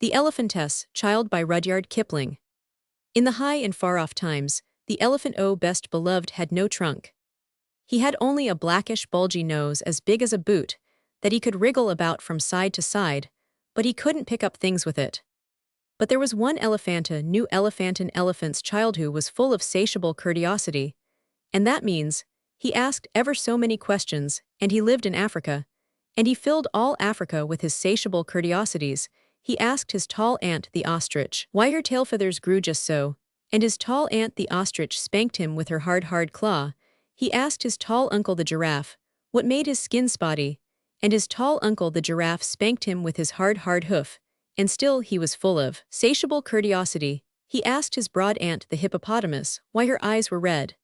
The Elephantess, Child by Rudyard Kipling. In the high and far-off times, the elephant best beloved had no trunk. He had only a blackish bulgy nose as big as a boot, that he could wriggle about from side to side, but he couldn't pick up things with it. But there was one new elephant in elephant's child who was full of satiable curiosity, and that means, he asked ever so many questions, and he lived in Africa, and he filled all Africa with his satiable curiosities. He asked his tall aunt the ostrich why her tail feathers grew just so, and his tall aunt the ostrich spanked him with her hard claw. He asked his tall uncle the giraffe what made his skin spotty, and his tall uncle the giraffe spanked him with his hard hoof, and still he was full of satiable curiosity. He asked his broad aunt the hippopotamus why her eyes were red,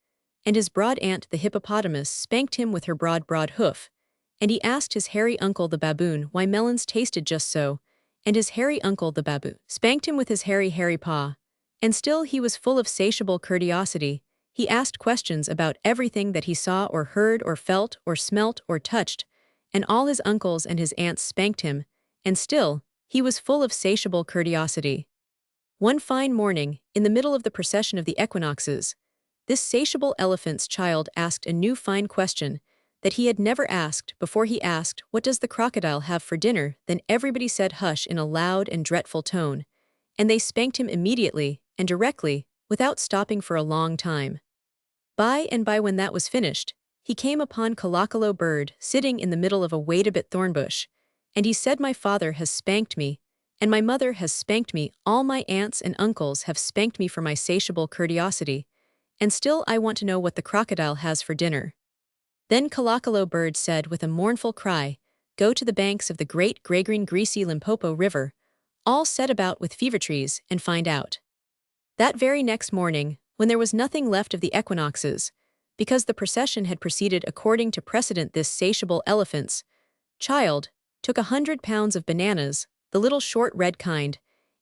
and his broad aunt the hippopotamus spanked him with her broad hoof, and he asked his hairy uncle the baboon why melons tasted just so, and his hairy uncle the baboon spanked him with his hairy paw, and still he was full of satiable curiosity. He asked questions about everything that he saw or heard or felt or smelt or touched, and all his uncles and his aunts spanked him, and still, he was full of satiable curiosity. One fine morning, in the middle of the procession of the equinoxes, this satiable elephant's child asked a new fine question that he had never asked before. He asked, "What does the crocodile have for dinner?" Then everybody said hush in a loud and dreadful tone, and they spanked him immediately and directly, without stopping for a long time. By and by, when that was finished, he came upon Colocolo bird sitting in the middle of a wait-a-bit thornbush, and he said, "My father has spanked me, and my mother has spanked me, all my aunts and uncles have spanked me for my satiable curiosity, and still I want to know what the crocodile has for dinner." Then Colocolo bird said with a mournful cry, "Go to the banks of the great grey-green greasy Limpopo River, all set about with fever trees, and find out." That very next morning, when there was nothing left of the equinoxes, because the procession had proceeded according to precedent, this satiable elephant's child took 100 pounds of bananas, the little short red kind,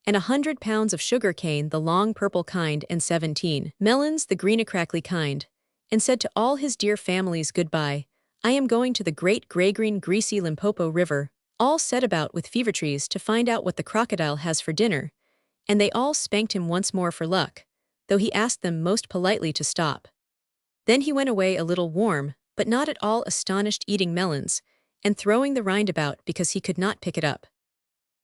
and 100 pounds of sugar cane, the long purple kind, and 17 melons, the green-a-crackly kind, and said to all his dear families, "Goodbye, I am going to the great grey-green greasy Limpopo River, all set about with fever trees, to find out what the crocodile has for dinner." And they all spanked him once more for luck, though he asked them most politely to stop. Then he went away a little warm, but not at all astonished, eating melons, and throwing the rind about because he could not pick it up.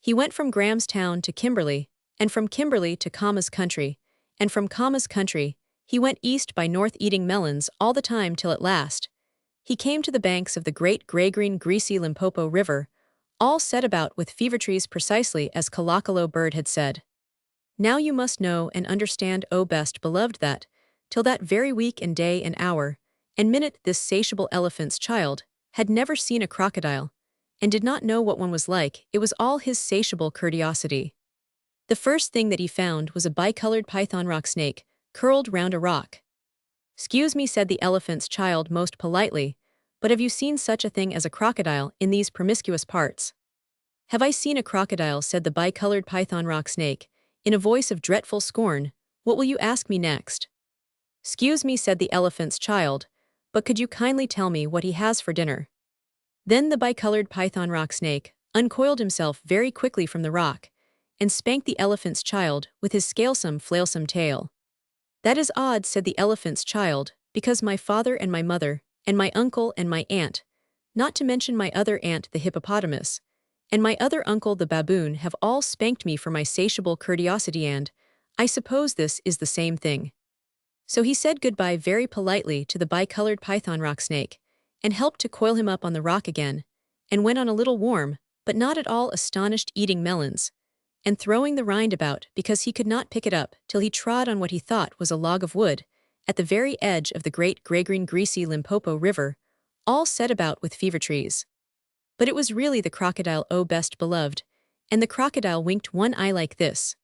He went from Grahamstown to Kimberley, and from Kimberley to Kama's country, and from Kama's country, he went east by north, eating melons all the time, till at last he came to the banks of the great grey-green greasy Limpopo River, all set about with fever trees, precisely as Colocolo bird had said. Now you must know and understand, O best beloved, that, till that very week and day and hour and minute, this satiable elephant's child had never seen a crocodile, and did not know what one was like. It was all his satiable curiosity. The first thing that he found was a bicolored python rock snake, curled round a rock. "Excuse me," said the elephant's child most politely, "but have you seen such a thing as a crocodile in these promiscuous parts?" "Have I seen a crocodile?" said the bicolored python rock snake, in a voice of dreadful scorn. "What will you ask me next?" "Excuse me," said the elephant's child, "but could you kindly tell me what he has for dinner?" Then the bicolored python rock snake uncoiled himself very quickly from the rock, and spanked the elephant's child with his scalesome, flailsome tail. "That is odd," said the elephant's child, "because my father and my mother, and my uncle and my aunt, not to mention my other aunt the hippopotamus, and my other uncle the baboon, have all spanked me for my satiable curiosity, and I suppose this is the same thing." So he said goodbye very politely to the bicolored python rock snake, and helped to coil him up on the rock again, and went on a little warm, but not at all astonished, eating melons, and throwing the rind about because he could not pick it up, till he trod on what he thought was a log of wood, at the very edge of the great grey-green greasy Limpopo River, all set about with fever trees. But it was really the crocodile, O best beloved, and the crocodile winked one eye like this.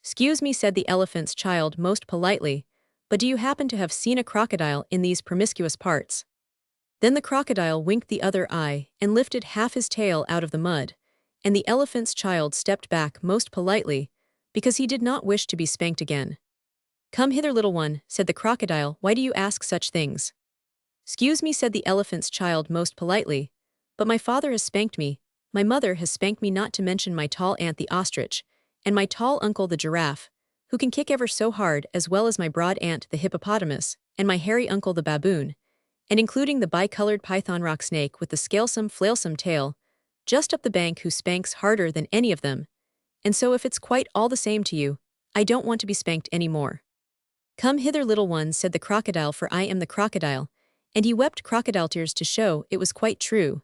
"Excuse me," said the elephant's child most politely, "but do you happen to have seen a crocodile in these promiscuous parts?" Then the crocodile winked the other eye and lifted half his tail out of the mud, and the elephant's child stepped back most politely, because he did not wish to be spanked again. "Come hither, little one," said the crocodile, "why do you ask such things?" "Excuse me," said the elephant's child most politely, "but my father has spanked me, my mother has spanked me, not to mention my tall aunt the ostrich, and my tall uncle the giraffe, who can kick ever so hard, as well as my broad aunt the hippopotamus, and my hairy uncle the baboon, and including the bicolored python rock snake with the scalesome flailsome tail, just up the bank, who spanks harder than any of them. And so if it's quite all the same to you, I don't want to be spanked any more. Come hither, little one, said the crocodile, for I am the crocodile, and he wept crocodile tears to show it was quite true.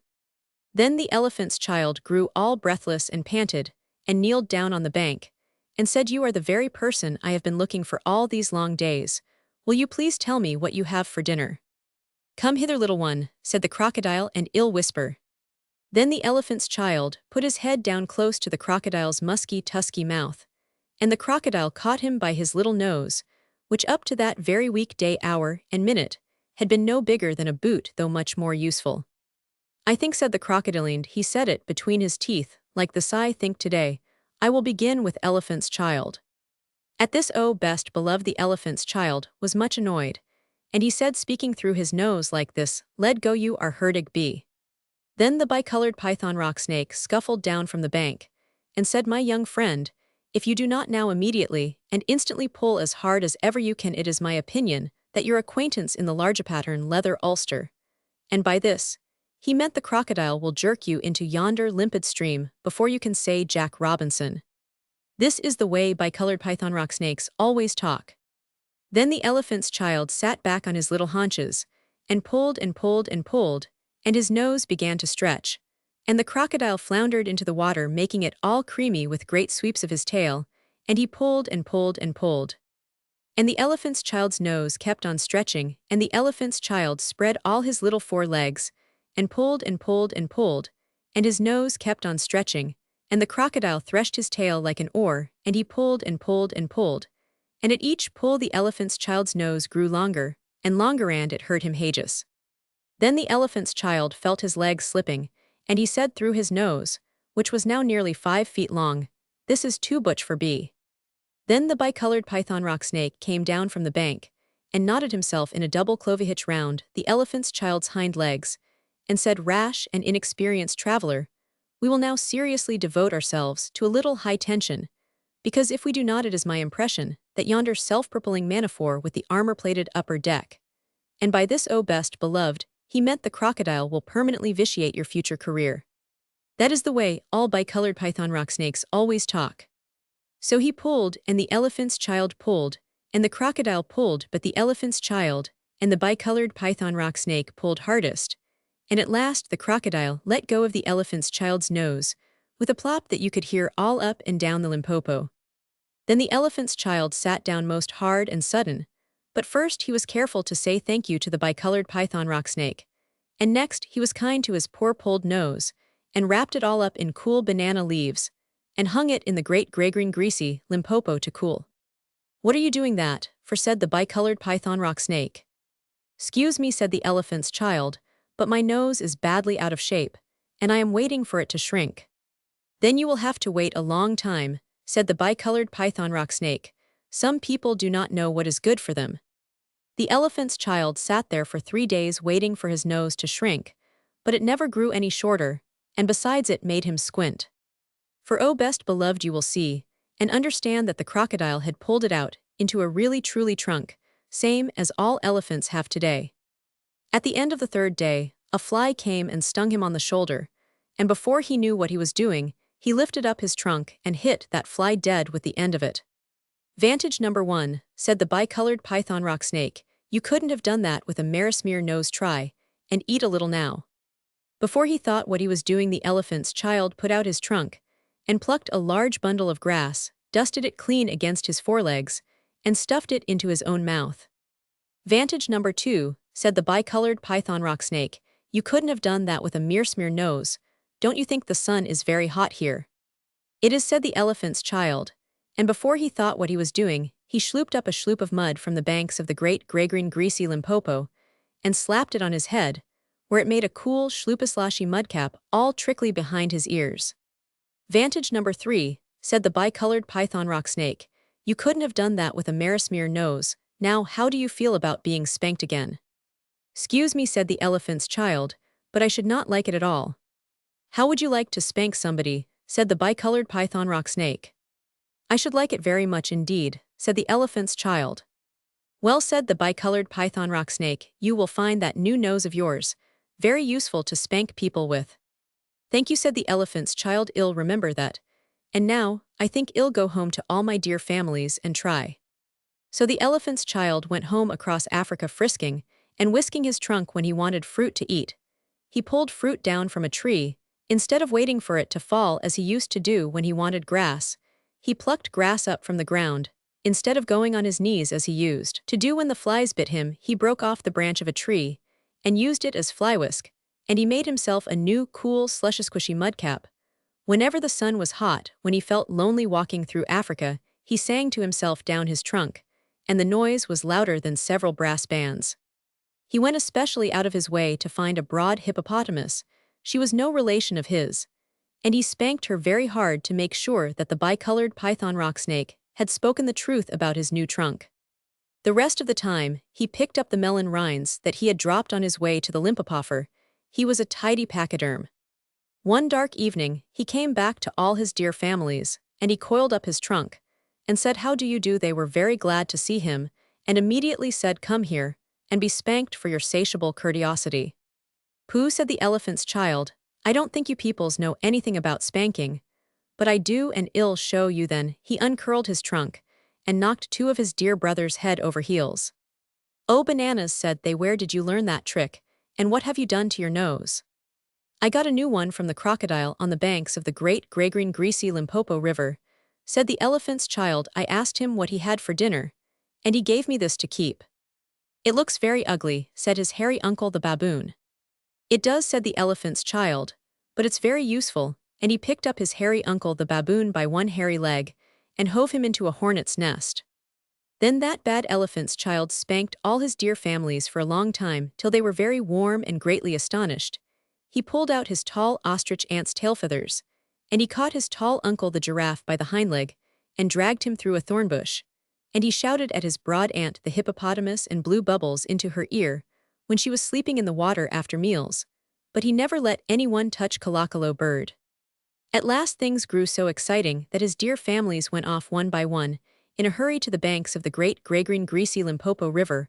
Then the elephant's child grew all breathless and panted, and kneeled down on the bank, and said, You are the very person I have been looking for all these long days. Will you please tell me what you have for dinner? Come hither, little one, said the crocodile in ill whisper. Then the elephant's child put his head down close to the crocodile's musky, tusky mouth, and the crocodile caught him by his little nose, which up to that very week day, hour, and minute had been no bigger than a boot, though much more useful. I think, said the crocodile, he said it between his teeth, like the sigh, think today, I will begin with elephant's child. At this, oh best beloved, the elephant's child was much annoyed, and he said, speaking through his nose like this, Let go, you are hurdig be. Then the bicolored python rock snake scuffled down from the bank, and said, My young friend, if you do not now immediately and instantly pull as hard as ever you can, it is my opinion that your acquaintance in the large pattern leather ulster, and by this, he meant the crocodile, will jerk you into yonder limpid stream before you can say Jack Robinson. This is the way bicolored python rock snakes always talk. Then the elephant's child sat back on his little haunches, and pulled and pulled and pulled, and his nose began to stretch, and the crocodile floundered into the water, making it all creamy with great sweeps of his tail, and he pulled and pulled and pulled. And the elephant's child's nose kept on stretching, and the elephant's child spread all his little four legs, and pulled and pulled and pulled, and his nose kept on stretching, and the crocodile threshed his tail like an oar, and he pulled and pulled and pulled, and at each pull the elephant's child's nose grew longer, and it hurt him hages. Then the elephant's child felt his legs slipping, and he said through his nose, which was now nearly 5 feet long, This is too butch for B. Then the bicolored python rock snake came down from the bank, and knotted himself in a double clovihitch round the elephant's child's hind legs, and said, Rash and inexperienced traveler, we will now seriously devote ourselves to a little high tension, because if we do not, it is my impression that yonder self-propelling manaphor with the armor-plated upper deck, and by this, oh best beloved, he meant the crocodile, will permanently vitiate your future career. That is the way all bicolored python rock snakes always talk. So he pulled, and the elephant's child pulled, and the crocodile pulled, but the elephant's child and the bicolored python rock snake pulled hardest, and at last the crocodile let go of the elephant's child's nose, with a plop that you could hear all up and down the Limpopo. Then the elephant's child sat down most hard and sudden, but first he was careful to say thank you to the bicolored python rock snake, and next he was kind to his poor pulled nose, and wrapped it all up in cool banana leaves, and hung it in the great grey-green greasy Limpopo to cool. What are you doing that for, said the bicolored python rock snake. Excuse me, said the elephant's child, but my nose is badly out of shape, and I am waiting for it to shrink. Then you will have to wait a long time, said the bicolored python rock snake. Some people do not know what is good for them. The elephant's child sat there for 3 days waiting for his nose to shrink, but it never grew any shorter, and besides it made him squint. For oh best beloved, you will see, and understand that the crocodile had pulled it out into a really truly trunk, same as all elephants have today. At the end of the 3rd day, a fly came and stung him on the shoulder, and before he knew what he was doing, he lifted up his trunk and hit that fly dead with the end of it. Vantage number 1, said the bicolored python rock snake, you couldn't have done that with a Marismere nose, try, and eat a little now. Before he thought what he was doing, the elephant's child put out his trunk, and plucked a large bundle of grass, dusted it clean against his forelegs, and stuffed it into his own mouth. Vantage number 2, said the bicolored python rock snake, you couldn't have done that with a Marismere nose. Don't you think the sun is very hot here? It is, said the elephant's child, and before he thought what he was doing, he slooped up a sloop of mud from the banks of the great grey-green greasy Limpopo, and slapped it on his head, where it made a cool sloopaslashy mudcap all trickly behind his ears. Vantage number 3, said the bicolored python rock snake, you couldn't have done that with a Marismere nose. Now how do you feel about being spanked again? Excuse me, said the elephant's child, but I should not like it at all. How would you like to spank somebody, said the bicolored python rock snake. I should like it very much indeed, said the elephant's child. Well, said the bicolored python rock snake, you will find that new nose of yours very useful to spank people with. Thank you, said the elephant's child. I'll remember that. And now, I think I'll go home to all my dear families and try. So the elephant's child went home across Africa frisking and whisking his trunk when he wanted fruit to eat. He pulled fruit down from a tree, instead of waiting for it to fall as he used to do when he wanted grass. He plucked grass up from the ground, instead of going on his knees as he used to do when the flies bit him. He broke off the branch of a tree and used it as fly whisk, and he made himself a new, cool, slushy squishy mudcap. Whenever the sun was hot, when he felt lonely walking through Africa, he sang to himself down his trunk, and the noise was louder than several brass bands. He went especially out of his way to find a broad hippopotamus. She was no relation of his, and he spanked her very hard to make sure that the bicolored python rock snake had spoken the truth about his new trunk. The rest of the time, he picked up the melon rinds that he had dropped on his way to the Limpopofer. He was a tidy pachyderm. One dark evening, he came back to all his dear families, and he coiled up his trunk, and said how do you do. They were very glad to see him, and immediately said come here, and be spanked for your satiable curiosity. Pooh, said the elephant's child, I don't think you peoples know anything about spanking, but I do, and I'll show you then. He uncurled his trunk, and knocked two of his dear brothers head over heels. Oh bananas, said they, where did you learn that trick, and what have you done to your nose? I got a new one from the crocodile on the banks of the great grey-green greasy Limpopo River, said the elephant's child. I asked him what he had for dinner, and he gave me this to keep. It looks very ugly, said his hairy uncle the baboon. It does, said the elephant's child, but it's very useful, and he picked up his hairy uncle the baboon by one hairy leg, and hove him into a hornet's nest. Then that bad elephant's child spanked all his dear families for a long time till they were very warm and greatly astonished. He pulled out his tall ostrich ant's tail feathers, and he caught his tall uncle the giraffe by the hind leg, and dragged him through a thorn bush, and he shouted at his broad aunt the hippopotamus and blew bubbles into her ear when she was sleeping in the water after meals, but he never let anyone touch Colocolo bird. At last things grew so exciting that his dear families went off one by one, in a hurry to the banks of the great grey-green greasy Limpopo River,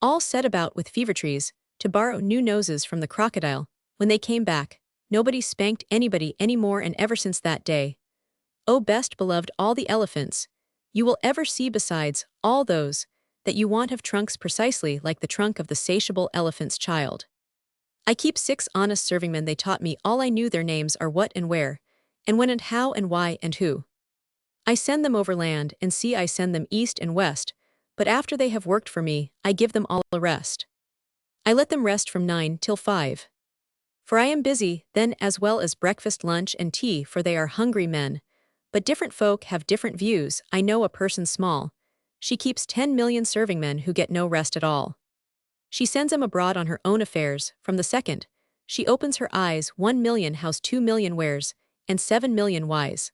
all set about with fever trees, to borrow new noses from the crocodile. When they came back, nobody spanked anybody any more, and ever since that day, oh best beloved all the elephants you will ever see, besides all those that you want, have trunks precisely like the trunk of the satiable elephant's child. I keep 6 honest servingmen. They taught me all I knew. Their names are what and where, and when and how and why and who. I send them over land and sea. I send them east and west, but after they have worked for me, I give them all a rest. I let them rest from 9 till 5. For I am busy then, as well as breakfast, lunch, and tea, for they are hungry men. But different folk have different views. I know a person small. She keeps 10 million servingmen who get no rest at all. She sends them abroad on her own affairs. From the second, she opens her eyes, 1 million house, 2 million wares, and 7 million wise.